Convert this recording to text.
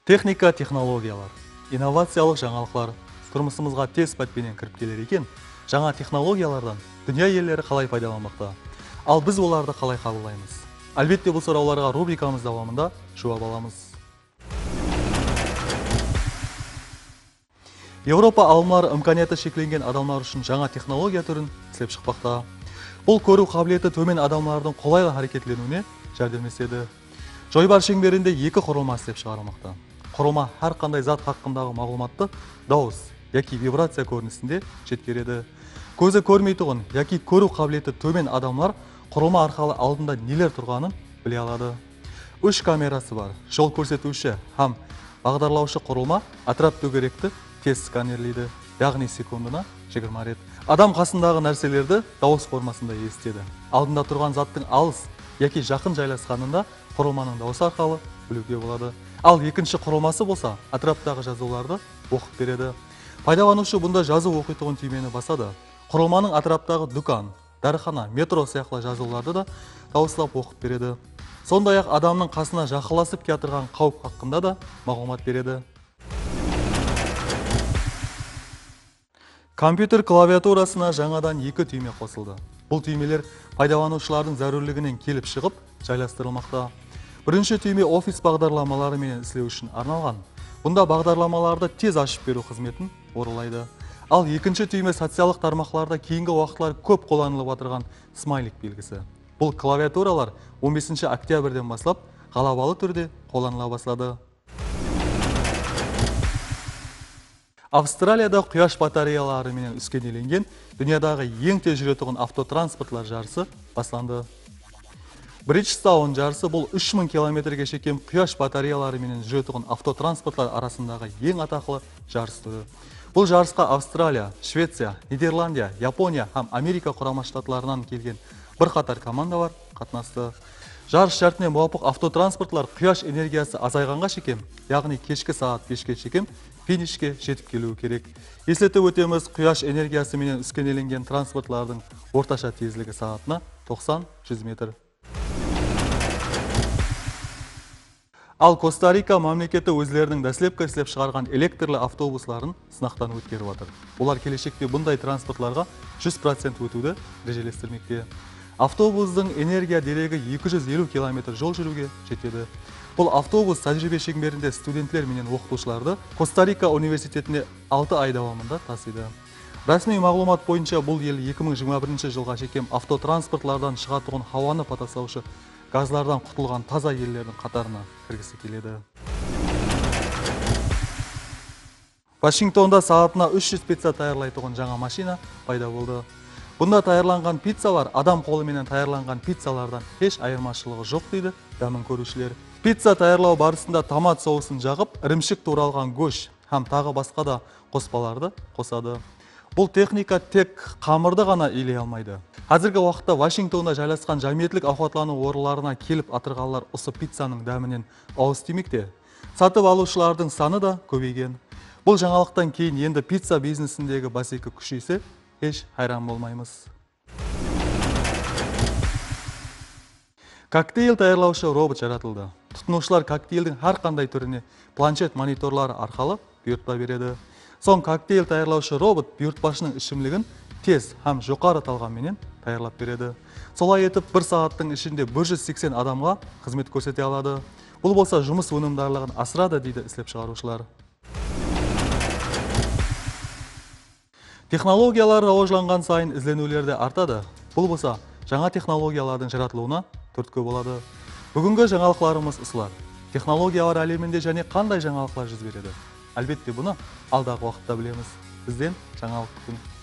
Техника, технологиялар, инновациялық жаңалықтар тұрмысымызға тез пәтпенен кіріп келер екен. Жаңа технологиялардан дүния елдері қалай пайдаланбақта? Ал біз оларды қалай қабылдаймыз? Әлбетте бұл сұрауларға рубрикамыз давамында жауап аламыз. Еуропа ғалымдары имканияты шекленген адамдар үшін жаңа технология түрін іздеп шықпақта. Бұл көру қабілеті төмен адамдардың қолайлы әрекетленуіне жәрдемдеседі. Жойбар шеңберінде екі құрылма іздеп шығарылмақта. Құрылма әр қандай зат хақындағы мағлұматты дауыс яки вибрация көрінісінде жеткереді. Көзі көрмейтұғын яки көру қабілеті төмен адамдар құрылма арқылы алдында нелер тұрғанын біле алады. Үш камерасы бар. Жол көрсетуші һәм бағдарлаушы құрылма атрап төгеректі тез сканерлейді, яғни секундына 20 рет. Адам қасындағы нәрселерді дауыс формасында естеді. Алдында тұрған заттың алыс яки жақын жайласқанында құрылманың дауысы арқылы білуге болады. Ал екінші құрылмасы болса, атраптағы жазуларды оқып береді. Пайдаланушы бұнда жазу оқитұғын түймені басады. Құрылманың атраптағы дүкан, дәріхана, метро сияқты жазуларды да дауыслап оқып береді. Сондай-ақ адамның қасына жақыласып келатырған қауіп хақында да мағлұмат береді. Компьютер клавиатурасына жаңадан екі түйме қосылды. Бұл түймелер пайдаланушылардың зәрулігінен келіп шығып жайластырылмақта. Бірінші түйме офис бағдарламалары мен істеу үшін арналған. Бұнда бағдарламаларды тез ашып беру қызметін орындайды. Ал екінші түйме социалдық тармақтарда кейінгі уақытлар көп қолданылып отырған смайлик белгісі. Бұл клавиатуралар 15 октябрьден бастап ғалабалы түрде қолданыла бастады. Австралияда құяш батареялары менен үскенеленген дүниядағы ең тез жүретұғын автотранспортлар жарысы басталды. Бриджстаун жарысы бұл 3000 километрге шеккен құяш батареялары менен жүретұғын автотранспортлар арасындағы ең атақлы жарыс түрі. Бұл жарысқа Австралия, Швеция, Нидерландия, Япония һәм Америка құрама штатларынан келген бір қатар командалар қатынасты. Жарыс шартіне муафиқ автотранспортлар құяш энергиясы азайғанға шекем, яғни кешкі сағат 5-ке шекем финишке жетіп келуі керек. Есетіп өтеміз, құяш энергиясы менен үскенеленген транспортлардың орташа тезлігі сағатына 90-100 метр. Ал Коста-Рика мемлекеті өзлерінің дәслепкі істеп шығарған электрлі автобусларын сынақтан өткеріп отыр. Олар келешекте бұндай транспортларға 100% өтуді режелестірмекте. Автобустың энергия дерегі 250 км жол жүруге жетеді. Бұл автобус тәжірибе шеңберінде студентлер менен оқытушыларды Коста-Рика университетіне 6 ай давамында тасиды. Рәсми мағлұмат бойынша бұл ел 2021 жылға шекем автотранспортлардан шығатұғын хауаны патасаушы газлардан құтылған таза елдердің қатарына кіргісі келеді. Вашингтонда сағатына 300 пицца таярлайтұғын жаңа машина пайда болды. Бұнда таярланған пиццалар адам қолыменен таярланған пиццалардан еш айырмашылығы жоқ дейді дәмін көрушілер. Пицца таярлау барысында томат соусын жағып, ірімшік туралған гош һәм тағы басқа да қоспаларды қосады. Бұл техника тек қамырды ғана илей алмайды. Қазіргі уақытта Вашингтонда жайласқан жәмиетлік ауқатлану орындарына келіп атырғандар осы пиццаның дәмінен ауыз тимекте. Сатып алушылардың саны да көбейген. Бұл жаңалықтан кейін енді пицца бизнесіндегі бәсеке күшейсе, еш хайран болмаймыз. Коктейл таярлаушы робот жаратылды. Тұтынушылар коктейлдің әр қандай түріне планшет мониторлары арқылы бұйыртпа береді. Соң коктейл таярлаушы робот бұйыртпашының ішімлігін тез һәм жоғары талғамменен таярлап береді. Солай етіп, бір сағаттың ішінде 180 адамға қызмет көрсете алады. Бұл болса жұмыс өнімдарлығын асырады дейді істеп шығарушылар. Технологиялар рауажланған сайын ізденулерде артады. Бұл болса жаңа технологиялардың жаратылуына түрткі болады. Бүгінгі жаңалықларымыз осылар. Технологиялар әлемінде және қандай жаңалықлар жүз береді? Әлбетте бұны алдағы уақытта білеміз. Бізден жаңалық күтіңіз.